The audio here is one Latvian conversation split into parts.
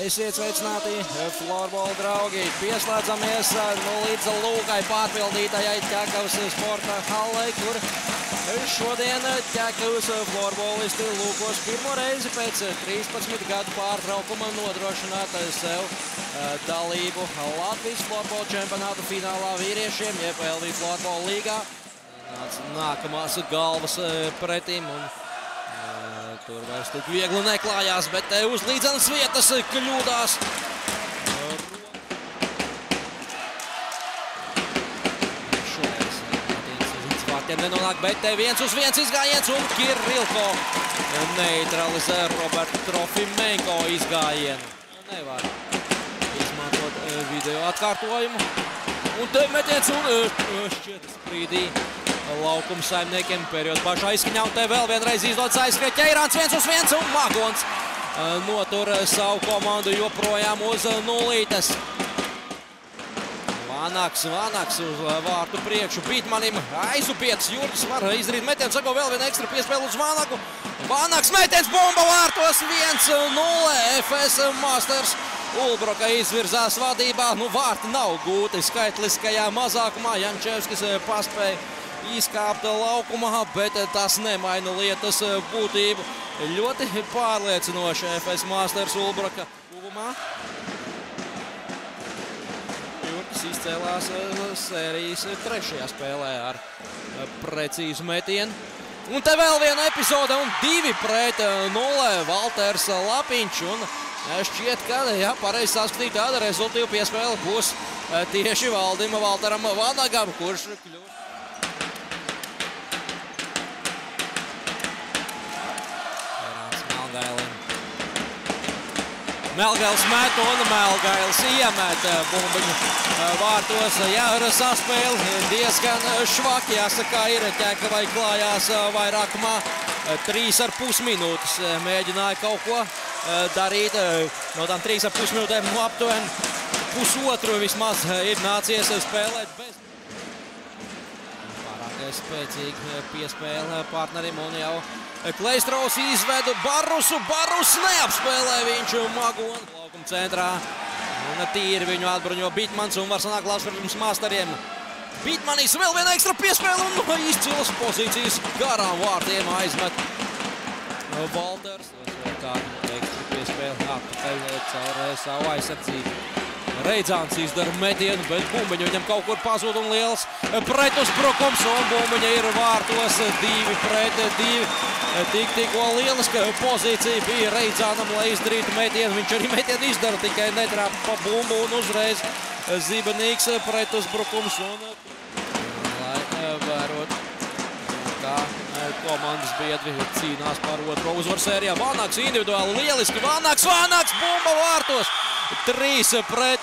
Esiet sveicināti, florbola draugi. Pieslēdzamies līdz Lūkai pārpildītajai Ķekavas sporta hallei, kur šodien Ķekavas florbolisti lūkos pirmo reizi pēc 13 gadu pārtraukuma nodrošināt sev dalību Latvijas florbola čempionāta finālā vīriešiem, jeb LV florbola līgā. Nākamās galvas pretim un tur vairs tik viegli neklājās, bet uz līdzenas vietas kļūdās. Šoreiz līdz vārtiem nenonāk, bet 1-1 izgājiens un Kirilko neutralizē Roberta Trofimenko izgājienu. Nevar izmantot video atkārtojumu. Un te metiens un šķiet sprīdī laukuma saimniekiem periodu pašā izskaņā, un te vēl vienreiz izdodas aizskriet Ķeirāns 1-1 un Magons notur savu komandu joprojām uz nulītes. Vanaks uz vārtu priekšu, Bitmanim aizupietas, Jurgis var izdarīt metienu, sako vēl vienu ekstra piespēlu uz Vanaku. Vanaks metiens, bomba vārtos 1-0, FS Masters. Ulbroka izvirzās vadībā, vārti nav gūti skaitliskajā mazākumā, Jančevskis paspēja izkāpt laukumā, bet tas nemaina lietas būtību. Ļoti pārliecinoši FS Masters Ulbroka tuvumā. Jurgis izcēlās sērijas trešajā spēlē ar precīzu metienu. Un te vēl viena epizode un 2-0 Valters Lapiņš. Un šķiet, ka, ja pareizi saskatīt, tāda rezultīva piespēle būs tieši Valdim Valteram Vanagam, kurš kļūst. Melgailis met un Melgailis iemet bumbiņu vārtos. Jā, ar saspēli diezgan švaki, jāsaka, ir Ķekavai klājās vairākumā 3,5 minūtes. Mēģināja kaut ko darīt. No tām 3,5 minūtēm aptuveni pusotru vismaz ir nācies spēlēt bez. Pārāk spēcīgi piespēle partnerim un jau Kleistraus izvedu Barrusu. Barrus neapspēlē viņš Magonu laukuma centrā. Un tīri viņu atbruņo Bitmans un var sanākt labs pirms Masteriem. Bitmanis vēl viena ekstra piespēle un izcilas pozīcijas garām vārtiem aizmet Valters. Kā ekstra piespēle atpakaļ caur savu aizsardzību. Reidzāns izdara metienu, bet bumbiņa viņam kaut kur pazūd un liels pretuzbrukums, un bumbiņa ir vārtos 2-2. Tikko lieliska pozīcija bija Reidzānam, lai izdarītu metienu. Viņš arī metienu izdara, tikai netrāpa pa bumbu un uzreiz zibenīgs pretuzbrukums. Lai vērot, kā komandas biedri cīnās par otro uzvaru sērijā. Vanaks individuāli lieliski, Vanaks, bumba vārtos! 3-2,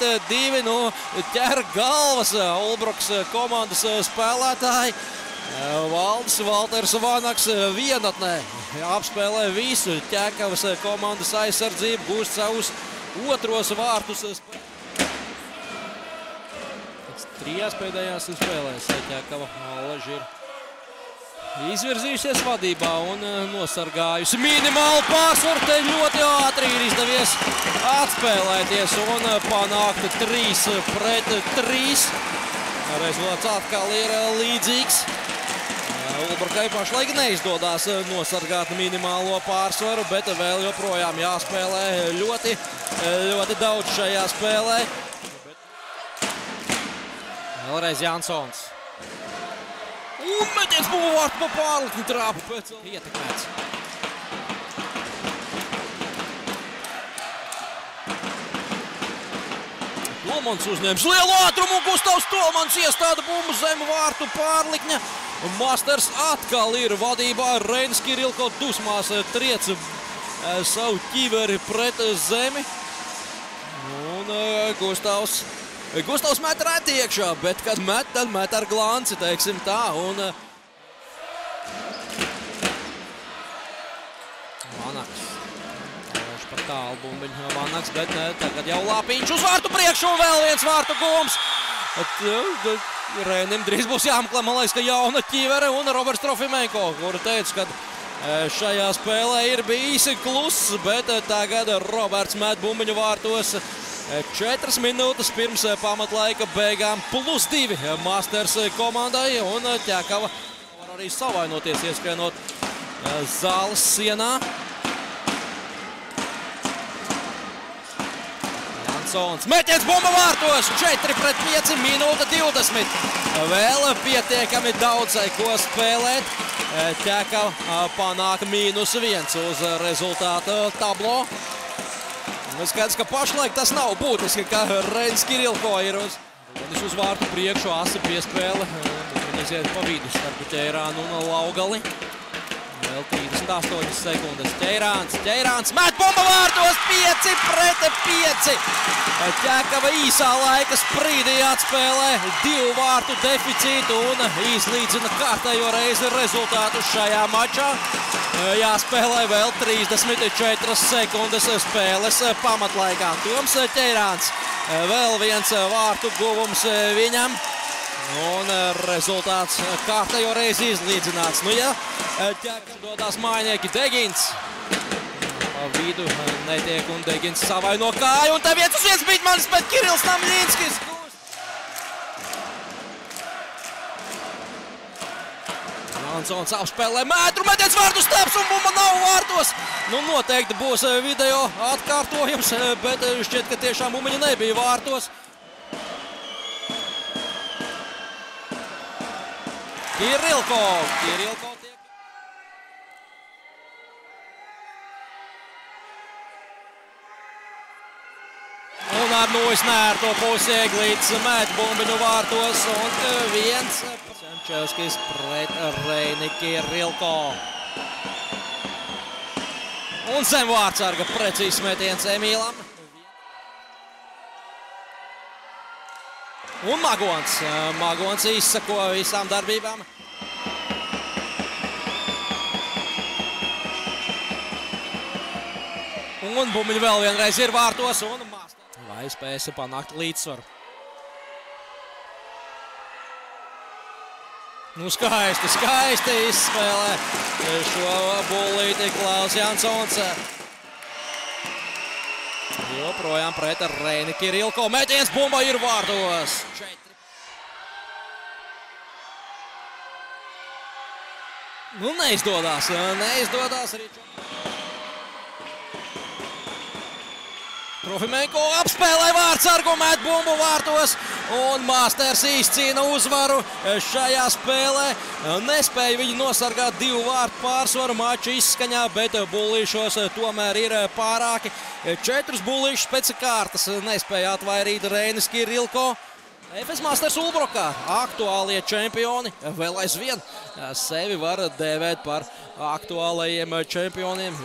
ķer galvas Ulbrokas komandas spēlētāji. Valdis Valters Vanaks vienatnē apspēlē visu Ķekavas komandas aizsardzību, gūst savus otros vārtus. Trijās pēdējās spēlēs Ķekava Aleži ir izvirzījusies vadībā un nosargājusi minimālu pārsvaru. Te ļoti ātri ir izdevies atspēlēties un panākt 3-3. Rezultāts atkal ir līdzīgs. Ulbrokai pašlaik neizdodās nosargāt minimālo pārsvaru, bet vēl joprojām jāspēlē ļoti daudz šajā spēlē. Vēlreiz Jansons. Un metiens bumbu vārtu pa pārlikni trāpu pēc ietekmēts. Tolmans uzņems lielu ātrumu un Gustavs Tolmans iestāda bumbu zem vārtu pārlikņa. Masters atkal ir vadībā. Reinis Kirilko dusmās triec savu ķiveri pret zemi. Un Gustavs met reti iekšā, bet kad met, tad met ar glanci, teiksim tā. Un Vanaks. Par tālu bumbiņu Vanaks, bet tagad jau Lapiņš uz vārtu priekšu un vēl viens vārtu gums. Rēnim drīz būs jāmeklē, man liekas, ka jauna ķivere un Roberts Trofimenko, kuru teica, ka šajā spēlē ir bijis kluss, bet tagad Roberts met bumbiņu vārtos 4 minūtes pirms pamatlaika beigām, +2 Masters komandai, un Ķekava var arī savainoties, ieskrienot zāles sienā. Metiens bumba vārtos, 4-5, minūte 20. Vēl pietiekami daudz, ko spēlēt. Ķekava panāk -1 uz rezultātu tablo. Skaidrs, ka pašlaik tas nav būtiski, ka Reinis Kirilko ir uz vārtu priekšu, asa piespēle. Viņi iziet pa vidu starp Ķeirānu un Laugali. Vēl 38 sekundes. Ķeirāns met bumba vārtos, 5-5. Ķekava īsā laika sprīdī atspēlē 2 vārtu deficītu un izlīdzina kārtējo reizi rezultātu šajā mačā. Jāspēlē vēl 34 sekundes spēles pamatlaikā. Toms Ķeirāns, vēl viens vārtu guvums viņam. Un rezultāts kārtējo reizi izlīdzināts. Nu ja, Ķekava dodās mājnieki Degins. Pa vidu netiek un Degins savaino kāju. Un te 1-1 Bitmanis, bet Kirills Namļinskis. Jansons apspēlē metru, metiens vārtu steps un bumba nav vārtos. Nu noteikti būs video atkārtojums, bet šķiet, ka tiešām bumbiņa nebija vārtos. Kirilko tiek. Un ar noisnērto pusi Eglīts met bumbiņu vārtos un 1 Čevskis pret Reini Kirilko. Un zem vārtsarga precīzs metiens Emīlam. Un Magons izsako visām darbībām. Un bumbiņu vēl vienreiz ir vārtos un Masters. Vai spēs panākt līdzsvaru. Nu skaisti izspēlē šo bullīti Klaus Jansons. Joprojām pret Reini Kirilko. Metiens bumba ir vārtos. Nu neizdodas arī. Trofimenko apspēlē vārtsargu, met bumbu vārtos un Masters izcīna uzvaru šajā spēlē. Nespēja viņi nosargāt 2 vārtu pārsvaru maču izskaņā, bet bullīšos tomēr ir pārāki. 4 bullīšus pēc kārtas nespēja atvairīt Reinis Kirilko. Efes Masters Ulbrokā aktuālie čempioni vēl aizvien sevi var dēvēt par aktuālajiem čempioniem.